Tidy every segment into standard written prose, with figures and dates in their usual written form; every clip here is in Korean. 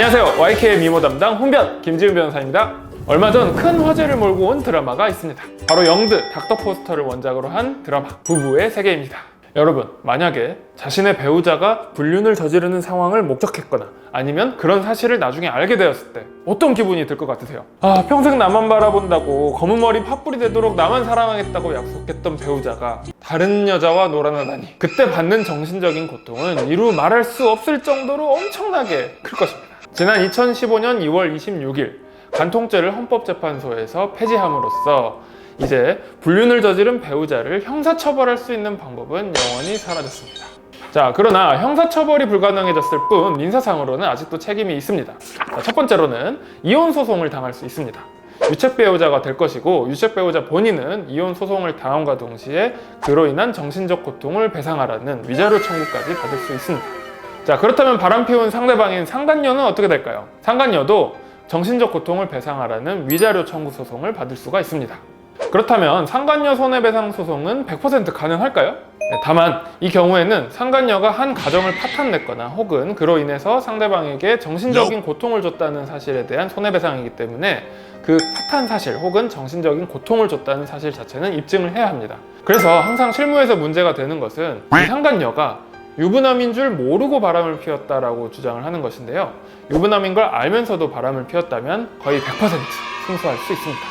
안녕하세요. YK의 미모 담당 훈변 김지훈 변호사입니다. 얼마 전 큰 화제를 몰고 온 드라마가 있습니다. 바로 영드 닥터 포스터를 원작으로 한 드라마 부부의 세계입니다. 여러분, 만약에 자신의 배우자가 불륜을 저지르는 상황을 목격했거나 아니면 그런 사실을 나중에 알게 되었을 때 어떤 기분이 들 것 같으세요? 평생 나만 바라본다고 검은 머리 팥불이 되도록 나만 사랑하겠다고 약속했던 배우자가 다른 여자와 놀아나다니, 그때 받는 정신적인 고통은 이루 말할 수 없을 정도로 엄청나게 클 것입니다. 지난 2015년 2월 26일 간통죄를 헌법재판소에서 폐지함으로써 이제 불륜을 저지른 배우자를 형사처벌할 수 있는 방법은 영원히 사라졌습니다. 자, 그러나 형사처벌이 불가능해졌을 뿐 민사상으로는 아직도 책임이 있습니다. 자, 첫 번째로는 이혼 소송을 당할 수 있습니다. 유책 배우자가 될 것이고, 유책 배우자 본인은 이혼 소송을 당함과 동시에 그로 인한 정신적 고통을 배상하라는 위자료 청구까지 받을 수 있습니다. 자, 그렇다면 바람피운 상대방인 상간녀는 어떻게 될까요? 상간녀도 정신적 고통을 배상하라는 위자료 청구 소송을 받을 수가 있습니다. 그렇다면 상간녀 손해배상 소송은 100% 가능할까요? 다만 이 경우에는 상간녀가 한 가정을 파탄냈거나 혹은 그로 인해서 상대방에게 정신적인 고통을 줬다는 사실에 대한 손해배상이기 때문에 그 파탄 사실 혹은 정신적인 고통을 줬다는 사실 자체는 입증을 해야 합니다. 그래서 항상 실무에서 문제가 되는 것은 이 상간녀가 유부남인 줄 모르고 바람을 피웠다라고 주장을 하는 것인데요. 유부남인 걸 알면서도 바람을 피웠다면 거의 100% 승소할 수 있습니다.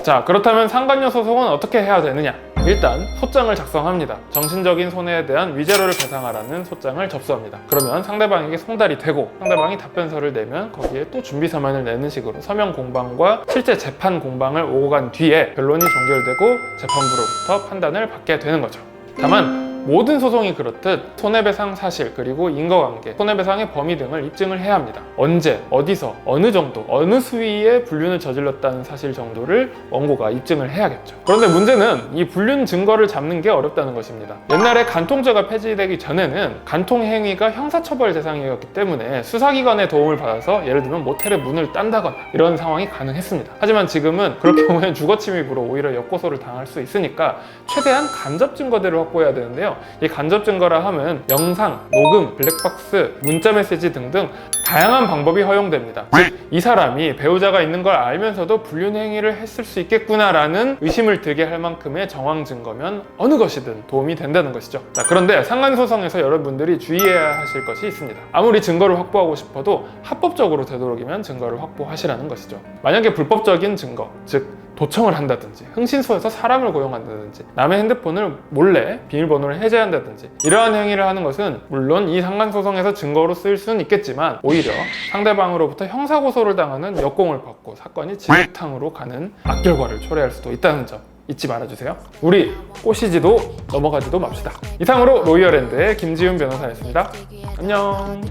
자, 그렇다면 상간녀 소송은 어떻게 해야 되느냐? 일단 소장을 작성합니다. 정신적인 손해에 대한 위자료를 배상하라는 소장을 접수합니다. 그러면 상대방에게 송달이 되고 상대방이 답변서를 내면 거기에 또 준비 서면을 내는 식으로 서면 공방과 실제 재판 공방을 오고 간 뒤에 변론이 종결되고 재판부로부터 판단을 받게 되는 거죠. 다만 모든 소송이 그렇듯 손해배상 사실 그리고 인과관계, 손해배상의 범위 등을 입증을 해야 합니다. 언제, 어디서, 어느 정도, 어느 수위의 불륜을 저질렀다는 사실 정도를 원고가 입증을 해야겠죠. 그런데 문제는 이 불륜 증거를 잡는 게 어렵다는 것입니다. 옛날에 간통죄가 폐지되기 전에는 간통 행위가 형사처벌 대상이었기 때문에 수사기관의 도움을 받아서 예를 들면 모텔의 문을 딴다거나 이런 상황이 가능했습니다. 하지만 지금은 그럴 경우에는 주거침입으로 오히려 역고소를 당할 수 있으니까 최대한 간접 증거들을 확보해야 되는데요. 이 간접 증거라 함은 영상, 녹음, 블랙박스, 문자메시지 등등 다양한 방법이 허용됩니다. 즉, 이 사람이 배우자가 있는 걸 알면서도 불륜 행위를 했을 수 있겠구나라는 의심을 들게 할 만큼의 정황 증거면 어느 것이든 도움이 된다는 것이죠. 자, 그런데 상간소송에서 여러분들이 주의해야 하실 것이 있습니다. 아무리 증거를 확보하고 싶어도 합법적으로 되도록이면 증거를 확보하시라는 것이죠. 만약에 불법적인 증거, 즉 도청을 한다든지 흥신소에서 사람을 고용한다든지 남의 핸드폰을 몰래 비밀번호를 해제한다든지 이러한 행위를 하는 것은 물론 이 상간소송에서 증거로 쓰일 수는 있겠지만 오히려 상대방으로부터 형사고소를 당하는 역공을 받고 사건이 진흙탕으로 가는 악결과를 초래할 수도 있다는 점 잊지 말아주세요. 우리 꼬시지도 넘어가지도 맙시다. 이상으로 로이어랜드의 김지훈 변호사였습니다. 안녕.